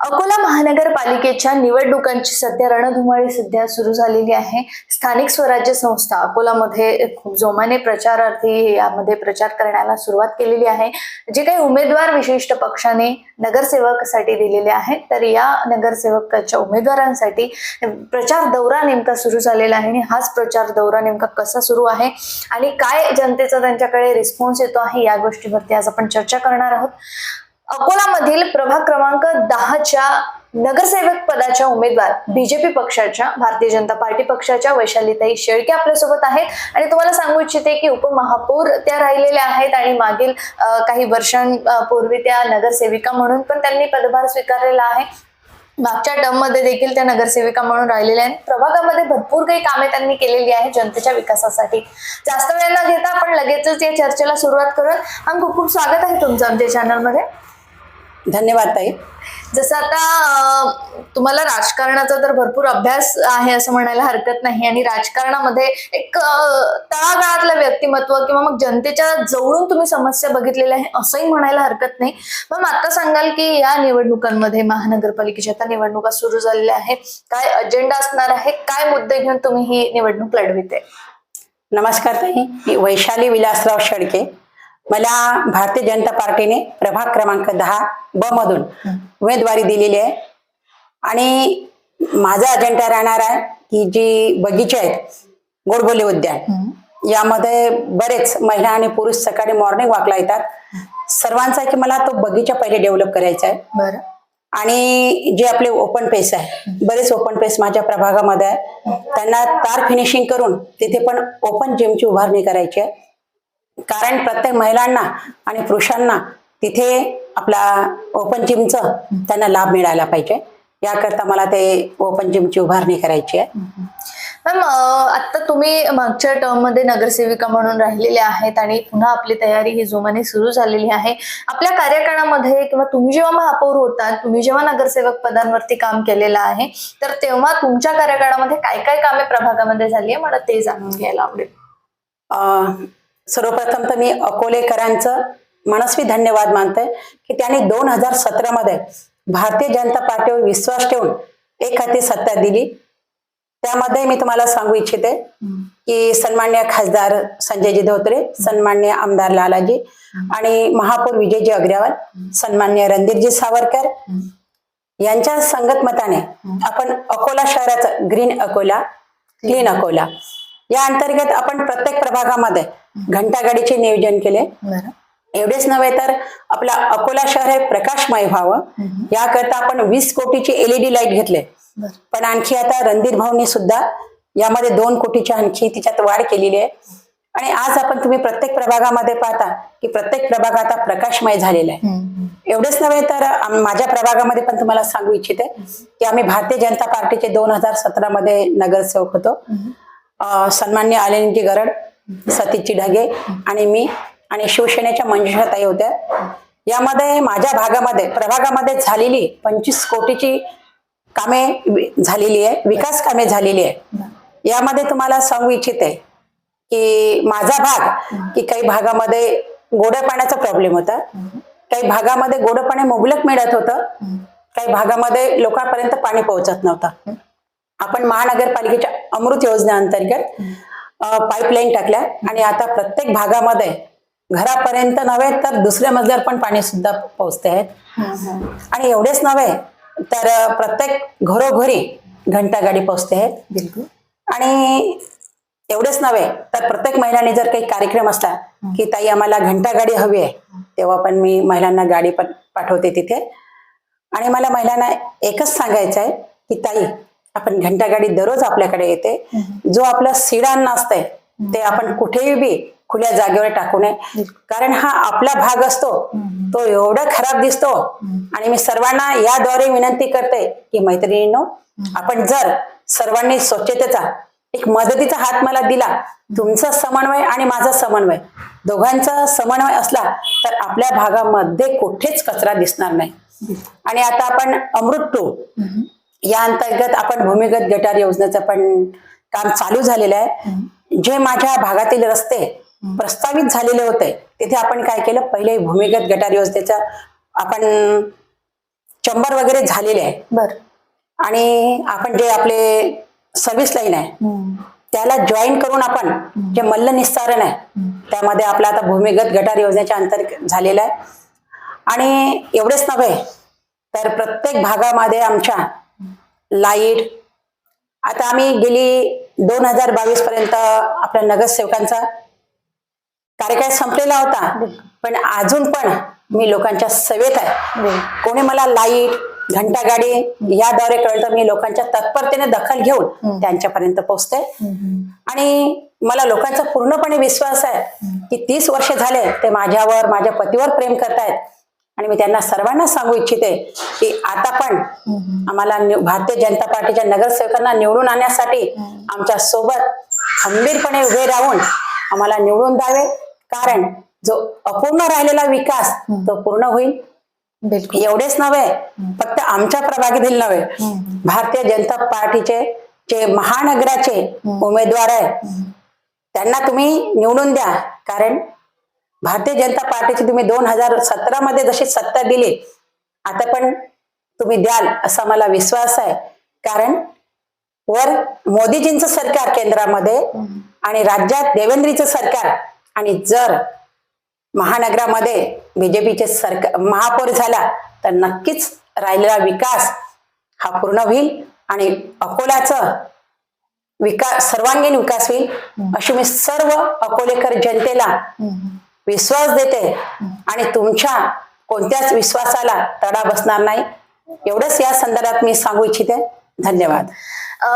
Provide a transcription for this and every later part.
अकोला महानगरपालिकेच्या निवडणुकांची सध्या रणधुमाळी सध्या सुरू झालेली आहे। स्थानिक स्वराज्य संस्था अकोलामध्ये खूप जोमाने प्रचारार्थी यामध्ये प्रचार करण्याला सुरुवात केलेली आहे। जे काही उमेदवार विशिष्ट पक्षाने नगरसेवकासाठी दिलेले आहेत, तर या नगरसेवकाच्या उमेदवारांसाठी प्रचार दौरा नेमका सुरू झालेला आहे आणि हाच प्रचार दौरा नेमका कसा सुरू आहे आणि काय जनतेचा त्यांच्याकडे रिस्पॉन्स येतो आहे या गोष्टीवरती आज आपण चर्चा करणार आहोत। अकोलामधील प्रभाग क्रमांक 10च्या नगरसेवक पदाच्या उमेदवार बीजेपी पक्षाच्या भारतीय जनता पार्टी पक्षाच्या वैशालीताई शेळके आपल्यासोबत आहेत आणि तुम्हाला सांगू इच्छिते की उपमहापौर त्या राहिलेल्या आहेत आणि मागील काही वर्षांपूर्वी त्या नगरसेविका म्हणून पण त्यांनी पदभार स्वीकारलेला आहे। मागच्या टर्म मध्ये देखील त्या नगरसेविका म्हणून राहिलेल्या आहेत। प्रभागामध्ये भरपूर काही कामे त्यांनी केलेली आहेत जनतेच्या विकासासाठी। जास्त वेळ न घेता आपण लगेचच या चर्चेला सुरुवात करूया। आणि खूप खूप स्वागत आहे तुमचं आमच्या चॅनल मध्ये। धन्यवाद ताई। जसं आता तुम्हाला राजकारणाचा तर भरपूर अभ्यास आहे असं म्हणायला हरकत नाही आणि राजकारणामध्ये एक तळागाळातलं व्यक्तिमत्व किंवा मग जनतेच्या जवळून तुम्ही समस्या बघितलेल्या आहे असंही म्हणायला हरकत नाही। मग आता सांगाल की या निवडणुकांमध्ये महानगरपालिकेच्या आता निवडणुका सुरू झालेल्या आहे, काय अजेंडा असणार आहे, काय मुद्दे घेऊन तुम्ही ही निवडणूक लढविते? नमस्कार ताई, मी वैशाली विलासराव शेळके। मला भारतीय जनता पार्टीने प्रभाग क्रमांक 10 मधून उमेदवारी दिलेली आहे आणि माझा अजेंडा राहणार आहे की जी बगीचे आहेत गोडबोले उद्यान, यामध्ये बरेच महिला आणि पुरुष सकाळी मॉर्निंग वॉकला येतात। सर्वांचा की मला तो बगीचा पहिले डेव्हलप करायचा आहे। बरं। आणि जे आपले ओपन पेस आहे, बरेच ओपन पेस माझ्या प्रभागामध्ये आहे, त्यांना तार फिनिशिंग करून तिथे पण ओपन जिमची उभारणी करायची आहे। कारण प्रत्येक महिलांना आणि पुरुषांना तिथे आपला ओपन जिमचं त्यांना लाभ मिळाला पाहिजे, याकरता मला ते ओपन जिमची उभारणी करायची आहे। मॅम, आता तुम्ही मागच्या टर्म मध्ये नगरसेविका म्हणून राहिलेले आहेत आणि पुन्हा आपली तयारी ही जोमाने सुरू झालेली आहे। आपल्या कार्यकाळामध्ये किंवा तुम्ही जेव्हा महापौर होता, तुम्ही जेव्हा नगरसेवक पदांवरती काम केलेलं आहे, तर तेव्हा तुमच्या कार्यकाळामध्ये काय काय कामे प्रभागामध्ये झाली आहे मला ते जाणून घ्यायला आवडेल। सर्वप्रथम तर मी अकोलेकरांचं मनस्वी धन्यवाद मानते की त्यांनी 2017 मध्ये भारतीय जनता पार्टीवर विश्वास ठेवून एक हाती सत्ता दिली। त्यामध्ये मी तुम्हाला सांगू इच्छिते की सन्मान्य खासदार संजयजी धोत्रे, सन्मान्य आमदार लालाजी आणि महापौर विजयजी अग्रवाल, सन्मान्य रणधीरजी सावरकर यांच्या संगतमताने आपण अकोला शहराचं ग्रीन अकोला, क्लीन अकोला या अंतर्गत आपण प्रत्येक प्रभागामध्ये घंटागाडीचे नियोजन केले। एवढेच नव्हे तर आपला अकोला शहर हे प्रकाशमय व्हावं याकरता आपण 20 कोटीची LED लाईट घेतले। पण आणखी आता रणधीर भाऊंनी सुद्धा यामध्ये 2 कोटीची आणखी तिच्यात वाढ केलेली आहे आणि आज आपण तुम्ही प्रत्येक प्रभागामध्ये पाहता की प्रत्येक प्रभाग आता प्रकाशमय झालेला आहे। एवढेच नव्हे तर माझ्या प्रभागामध्ये पण तुम्हाला सांगू इच्छिते की आम्ही भारतीय जनता पार्टीचे 2017 मध्ये नगरसेवक होतो। सन्मान्य आलिंजी गरड, सतीशजी ढगे आणि मी आणि शिवसेनेच्या मंजुषाताई होत्या। यामध्ये माझ्या भागामध्ये प्रभागामध्ये झालेली 25 कोटीची कामे झालेली आहे, विकास कामे झालेली आहे। यामध्ये तुम्हाला सांगू इच्छिते की माझा भाग की काही भागामध्ये गोड्या पाण्याचा प्रॉब्लेम होता, काही भागामध्ये गोडं पाणी मुबलक मिळत होतं, काही भागामध्ये लोकांपर्यंत पाणी पोहोचत नव्हतं। आपण महानगरपालिकेच्या अमृत योजनेअंतर्गत पाईपलाईन टाकल्या आणि आता प्रत्येक भागामध्ये घरापर्यंत नव्हे तर दुसऱ्या मजल्यावर पण पाणी सुद्धा पोहोचते आहेत। आणि एवढेच नव्हे तर प्रत्येक घरोघरी घंटागाडी पोहोचते आहेत। आणि एवढेच नव्हे तर प्रत्येक महिलांनी जर काही कार्यक्रम असला की ताई आम्हाला घंटागाडी हवी आहे, तेव्हा पण मी महिलांना गाडी पण पाठवते तिथे। आणि मला महिलांना एकच सांगायचं आहे की ताई आपण घंटागाडी दररोज आपल्याकडे येते, जो आपला सिडान असतंय ते आपण कुठेही बी खुल्या जागेवर टाकू नये, कारण हा आपला भाग असतो, तो एवढा खराब दिसतो। आणि मी सर्वांना याद्वारे विनंती करते की मैत्रिणींनो, आपण जर सर्वांनी स्वच्छतेचा एक मदतीचा हात मला दिला, तुमचा समन्वय आणि माझा समन्वय दोघांचा समन्वय असला तर आपल्या भागामध्ये कुठेच कचरा दिसणार नाही। आणि आता आपण अमृत 2 या अंतर्गत आपण भूमिगत गटार योजनेचं पण काम चालू झालेलं आहे। जे माझ्या भागातील रस्ते प्रस्तावित झालेले होते तिथे आपण काय केलं, पहिले भूमिगत गटार योजनेचा आपण चंबर वगैरे झालेले आहे. बर. आणि आपण जे आपले सर्व्हिस लाईन आहे त्याला जॉईन करून आपण जे मल्ल निस्तारण आहे त्यामध्ये आपला आता भूमिगत गटार योजनेच्या अंतर्गत झालेला आहे. आणि एवढेच नव्हे तर प्रत्येक भागामध्ये आमच्या लाईट, आता आम्ही गेली 2022 पर्यंत आपल्या नगरसेवकांचा कार्यकाळ संपलेला होता, पण अजून पण मी लोकांच्या सेवेत आहे. कोणी मला लाईट, घंटागाडी याद्वारे कळतं, मी लोकांच्या तत्परतेने दखल घेऊन त्यांच्यापर्यंत पोहोचते. आणि मला लोकांचा पूर्णपणे विश्वास आहे की 30 वर्ष झाले ते माझ्यावर, माझ्या पतीवर प्रेम करतायत. आणि मी त्यांना सर्वांना सांगू इच्छिते की आता पण आम्हाला भारतीय जनता पार्टीच्या नगरसेवकांना निवडून आणण्यासाठी आमच्या सोबत खंबीरपणे उभे राहून आम्हाला निवडून द्यावे. कारण जो अपूर्ण राहिलेला विकास तो पूर्ण होईल. एवढेच नव्हे, फक्त आमच्या प्रभागातील नव्हे, भारतीय जनता पार्टीचे जे महानगराचे उमेदवार आहेत त्यांना तुम्ही निवडून द्या. कारण भारतीय जनता पार्टीची तुम्ही 2017 मध्ये जशी सत्ता दिली, आता पण तुम्ही द्याल असा मला विश्वास आहे. कारण वर मोदीजींचं सरकार केंद्रामध्ये आणि राज्यात देवेंद्रजींचं सरकार, आणि जर महानगरामध्ये बीजेपीचे सरकार महापौर झाला तर नक्कीच राहिलेला विकास हा पूर्ण होईल आणि अकोल्याचं विकास, सर्वांगीण विकास होईल अशी मी सर्व अकोलेकर जनतेला विश्वास देते. आणि तुमच्या कोणत्याच विश्वासाला तडा बसणार नाही, एवढंच या संदर्भात मी सांगू इच्छिते. धन्यवाद.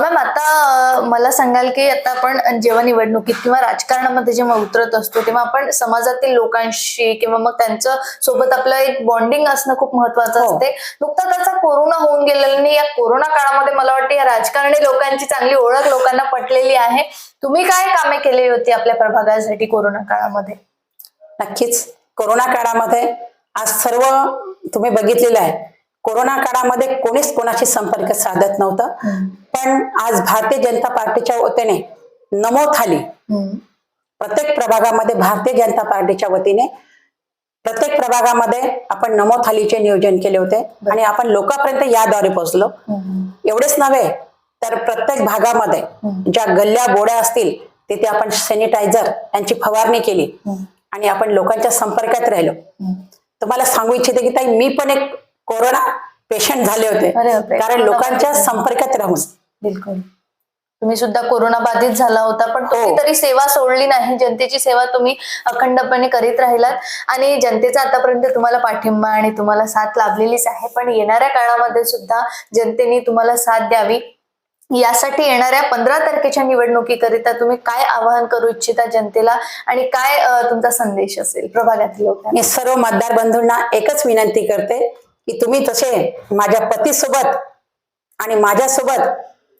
मॅम, आता मला सांगाल की आता आपण जेव्हा निवडणुकीत किंवा राजकारणामध्ये जेव्हा उतरत असतो तेव्हा आपण समाजातील लोकांशी किंवा मग त्यांच्या सोबत आपलं एक बॉन्डिंग असणं खूप महत्वाचं असते. नुकताच त्याचा कोरोना होऊन गेलेला नाही, या कोरोना काळामध्ये मला वाटतं या राजकारणी लोकांची चांगली ओळख लोकांना पटलेली आहे. तुम्ही काय कामे केली होती आपल्या प्रभागासाठी कोरोना काळामध्ये? नक्कीच कोरोना काळामध्ये आज सर्व तुम्ही बघितलेलं आहे, कोरोना काळामध्ये कोणीच कोणाशी संपर्क साधत नव्हतं. पण आज भारतीय जनता पार्टीच्या वतीने नमो थाली प्रत्येक प्रभागामध्ये, भारतीय जनता पार्टीच्या वतीने प्रत्येक प्रभागामध्ये आपण नमो थालीचे नियोजन केले होते आणि आपण लोकांपर्यंत याद्वारे पोहोचलो. एवढेच नव्हे तर प्रत्येक भागामध्ये ज्या गल्ल्या बोड्या असतील तिथे आपण सॅनिटायझर यांची फवारणी केली आणि आपण लोकांच्या संपर्कात राहिलो. तुम्हाला सांगू इच्छिते की ताई, मी पण एक कोरोना पेशंट झाले होते, कारण लोकांच्या संपर्कात राहून. बिलकुल. तुम्ही सुद्धा कोरोना बाधित झाला होता, पण तुम्ही तरी सेवा सोडली नाही. जनतेची सेवा तुम्ही अखंडपणे करीत राहिलात आणि जनतेचा आतापर्यंत तुम्हाला पाठिंबा आणि तुम्हाला साथ लाभलेलीच आहे. पण येणाऱ्या काळामध्ये सुद्धा जनतेने तुम्हाला साथ द्यावी, यासाठी येणाऱ्या 15 तारखेच्या निवडणुकीकरिता तुम्ही काय आवाहन करू इच्छिता जनतेला आणि काय तुमचा संदेश असेल प्रभागातील लोकांना? मी सर्व मतदार बंधूंना एकच विनंती करते की तुम्ही तसे माझ्या पतीसोबत आणि माझ्यासोबत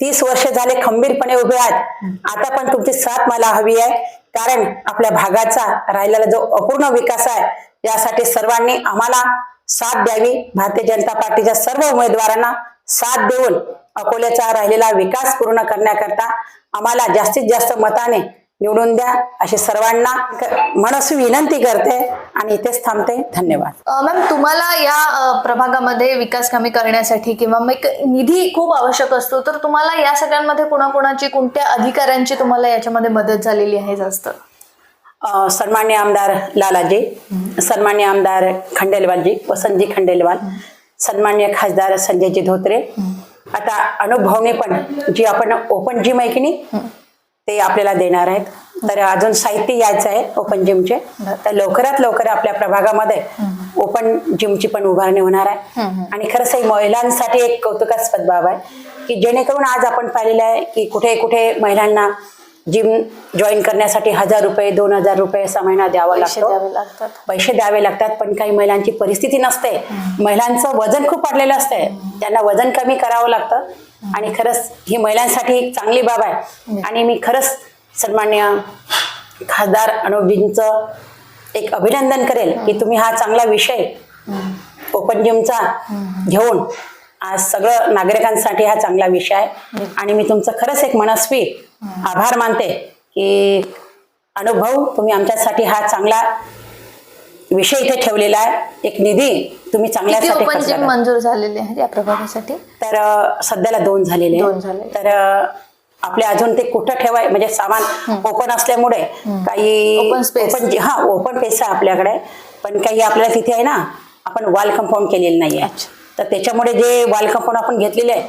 30 वर्ष झाले खंबीरपणे उभे आहात. आता पण तुमची साथ मला हवी आहे, कारण आपल्या भागाचा राहिलेला जो अपूर्ण विकास आहे यासाठी सर्वांनी आम्हाला साथ द्यावी. भारतीय जनता पार्टीच्या सर्व उमेदवारांना साथ देऊन अकोल्याचा राहिलेला विकास पूर्ण करण्याकरता आम्हाला जास्तीत जास्त मताने निवडून द्या अशी सर्वांना मनस्वी विनंती करते आणि इथेच थांबते. धन्यवाद. मॅम, तुम्हाला या प्रभागामध्ये विकास कामे करण्यासाठी किंवा मग निधी खूप आवश्यक असतो, तर तुम्हाला या सगळ्यांमध्ये कोणाकोणाची, कोणत्या अधिकाऱ्यांची तुम्हाला याच्यामध्ये मदत झालेली आहे जास्त? सन्मान्य आमदार लालाजी, सन्मान्य आमदार खंडेलवालजी, वसंतजी खंडेलवाल, सन्मान्य खासदार संजयजी धोत्रे. आता अनुभवने पण जी आपण ओपन जिम आहे की नाही ते आपल्याला देणार आहेत, तर अजून साहित्य यायचं आहे ओपन जिमचे, तर लवकरात लवकर आपल्या प्रभागामध्ये ओपन जिमची पण उभारणी होणार आहे. आणि खरंच ही महिलांसाठी एक कौतुकास्पद बाब आहे की जेणेकरून आज आपण पाहिलेलं आहे की कुठे कुठे महिलांना जिम जॉईन करण्यासाठी 1000 रुपये 2000 रुपये असा महिना द्यावा लागतो, पैसे द्यावे लागतात. पण काही महिलांची परिस्थिती नसते, महिलांचं वजन खूप वाढलेलं असते, त्यांना वजन कमी करावं लागतं. आणि खरंच ही महिलांसाठी एक चांगली बाब आहे. आणि मी खरंच सन्मान्य खासदार अनुपजींचं एक अभिनंदन करेल की तुम्ही हा चांगला विषय ओपन जिमचा घेऊन आज सगळं नागरिकांसाठी हा चांगला विषय आहे. आणि मी तुमचं खरंच एक मनस्वी आभार मानते की अनुभव तुम्ही आमच्यासाठी हा चांगला विषय इथे ठेवलेला आहे, एक निधी तुम्ही किती चांगल्यासाठी ओपन खर्च जिम करा. मंजूर झालेले आहेत या प्रभागासाठी? तर सध्याला 2 झालेले दोन आहेत. झाले. तर आपले अजून ते कुठं ठेवाय म्हणजे सामान ओपन असल्यामुळे काही Open space. ओपन स्पेस आहे आपल्याकडे, पण काही आपल्याला तिथे आहे ना, आपण वॉल कंपाऊंड केलेलं नाहीये. अच्छा. तर त्याच्यामुळे जे वॉल कंपाऊंड आपण घेतलेले आहे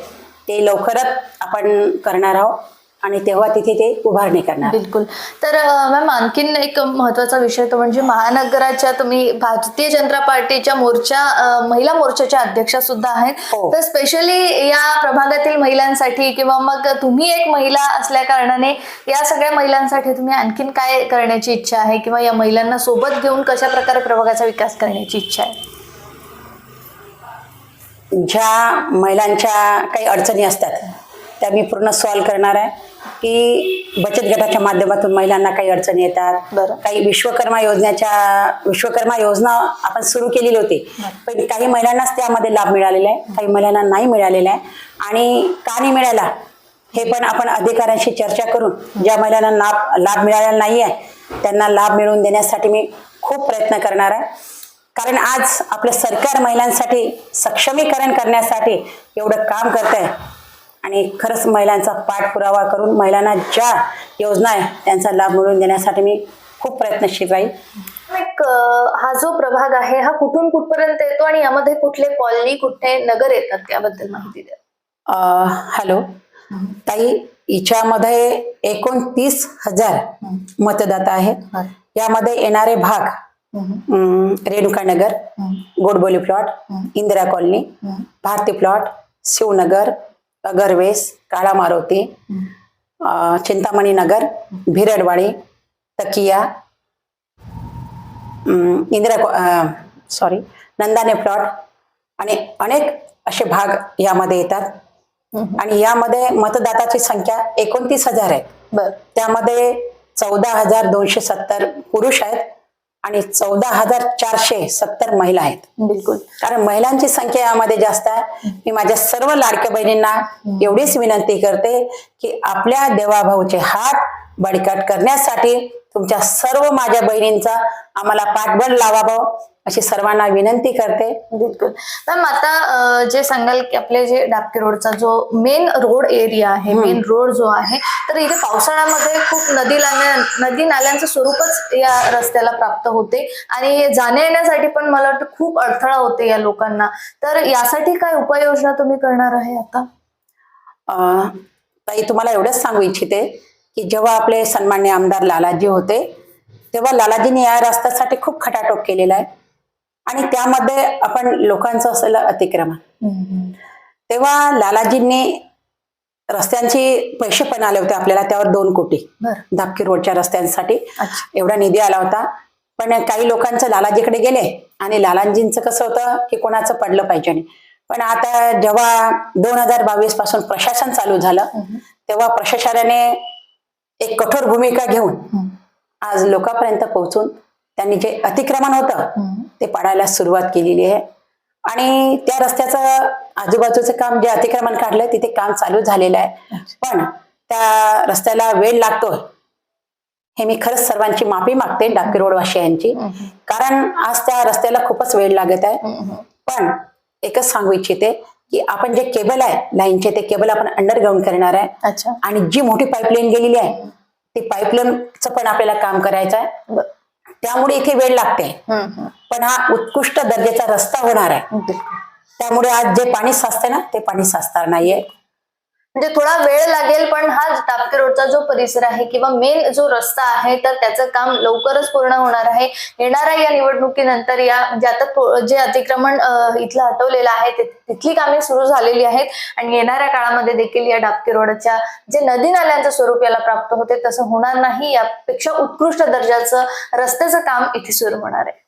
ते लवकरच आपण करणार आहोत आणि तेव्हा तिथे ते उभारणी करणार. बिलकुल. तर मॅम आणखीन एक महत्वाचा विषय तो म्हणजे महानगराच्या तुम्ही भारतीय जनता पार्टीच्या महिला मोर्चाच्या अध्यक्षा सुद्धा आहेत. हो. तर स्पेशली या प्रभागातील महिलांसाठी किंवा मग तुम्ही एक महिला असल्या कारणाने या सगळ्या महिलांसाठी तुम्ही आणखीन काय करण्याची इच्छा आहे किंवा या महिलांना सोबत घेऊन कशा प्रकारे प्रभागाचा विकास करण्याची इच्छा आहे? ज्या महिलांच्या काही अडचणी असतात त्या मी पूर्ण सॉल्व्ह करणार आहे. की बचत गटाच्या माध्यमातून महिलांना काही अडचणी येतात. बरं. काही विश्वकर्मा योजना आपण सुरू केलेली होती, पण काही महिलांनाच त्यामध्ये लाभ मिळालेला आहे, काही महिलांना नाही मिळालेला आहे. आणि का नाही मिळाला हे पण आपण अधिकाऱ्यांशी चर्चा करून ज्या महिलांना लाभ मिळालेला नाही आहे त्यांना लाभ मिळवून देण्यासाठी मी खूप प्रयत्न करणार आहे. कारण आज आपलं सरकार महिलांसाठी सक्षमीकरण करण्यासाठी एवढं काम करत आहे आणि खरंच महिलांचा पाठपुरावा करून महिलांना ज्या योजना आहे त्यांचा लाभ मिळवून देण्यासाठी मी खूप प्रयत्नशील राहील. हा जो प्रभाग आहे हा कुठून कुठपर्यंत येतो आणि यामध्ये कुठले कॉलनी कुठले नगर येतात त्याबद्दल माहिती द्या. हॅलो ताई, हिच्यामध्ये 29,000 मतदाता आहेत. यामध्ये येणारे भाग Renuka Nagar, Godboli plot, Indira colony, Bharati plot, Shivnagar, अगरवेस, काळा मारुती, चिंतामणी नगर, भिरडवाडी, तकिया, नंदाने प्लॉट आणि अनेक असे भाग यामध्ये येतात. आणि यामध्ये मतदाताची संख्या 29,000 आहे. बरं. त्यामध्ये 14,270 पुरुष आहेत आणि 14,470 महिला आहेत. बिलकुल. कारण महिलांची संख्या यामध्ये जास्त आहे. मी माझ्या सर्व लाडक्या बहिणींना एवढीच विनंती करते की आपल्या देवाभाऊचे हात बळकट करण्यासाठी तुमच्या सर्व माझ्या बहिणींचा आम्हाला पाठबळ लावावं अशी सर्वांना विनंती करते. बिलकुल. मॅम आता जे सांगाल की आपले जे डाबके रोडचा जो मेन रोड एरिया आहे, मेन रोड जो आहे, तर इथे पावसाळ्यामध्ये खूप नदी नाल्यांचं स्वरूपच या रस्त्याला प्राप्त होते आणि जाण्या येण्यासाठी पण मला वाटतं खूप अडथळा होते या लोकांना. तर यासाठी काय उपाययोजना तुम्ही करणार आहे आता? ताई, तुम्हाला एवढंच सांगू इच्छिते की जेव्हा आपले सन्मान्य आमदार लालाजी होते तेव्हा लालाजींनी या रस्त्यासाठी खूप खटाटोप केलेला आहे आणि त्यामध्ये आपण लोकांचं असलेलं अतिक्रमण, तेव्हा लालाजींनी रस्त्यांचे पैसे पण आले होते आपल्याला, त्यावर 2 कोटी दापकी रोडच्या रस्त्यांसाठी एवढा निधी आला होता. पण काही लोकांचं लालाजीकडे गेले आणि लालाजींचं कसं होतं की कोणाचं पडलं पाहिजे नाही. पण आता जेव्हा 2022 पासून प्रशासन चालू झालं तेव्हा प्रशासनाने एक कठोर भूमिका घेऊन आज लोकांपर्यंत पोहोचून त्यांनी जे अतिक्रमण होतं ते पाडायला सुरुवात केलेली आहे. आणि त्या रस्त्याचं आजूबाजूचं काम जे अतिक्रमण काढलं तिथे काम चालू झालेलं आहे. पण त्या रस्त्याला वेळ लागतोय हे मी खरंच सर्वांची माफी मागते, डाबके रोडवासियांची, कारण आज त्या रस्त्याला खूपच वेळ लागत आहे. पण एकच सांगू इच्छिते की आपण जे केबल आहे लाईनचे ते केबल आपण अंडरग्राऊंड करणार आहे. आणि जी मोठी पाईपलाईन गेलेली आहे ती पाईपलाईनचं पण आपल्याला काम करायचं आहे. त्यामुळे इथे वेळ लागते, पण हा उत्कृष्ट दर्जाचा रस्ता होणार आहे. त्यामुळे आज जे पाणी साचते ना ते पाणी साचणार नाहीये. म्हणजे थोडा वेळ लागेल, पण हा डाबके रोडचा जो परिसर आहे किंवा मेन जो रस्ता आहे तर त्याचं काम लवकरच पूर्ण होणार आहे. येणाऱ्या या निवडणुकीनंतर या म्हणजे आता जे अतिक्रमण इथलं हटवलेलं आहे तिथली कामे सुरू झालेली आहेत आणि येणाऱ्या काळामध्ये देखील या डाबके रोडच्या जे नदी नाल्यांचं स्वरूप याला प्राप्त होते तसं होणार नाही. यापेक्षा उत्कृष्ट दर्जाचं रस्त्याचं काम इथे सुरू होणार आहे.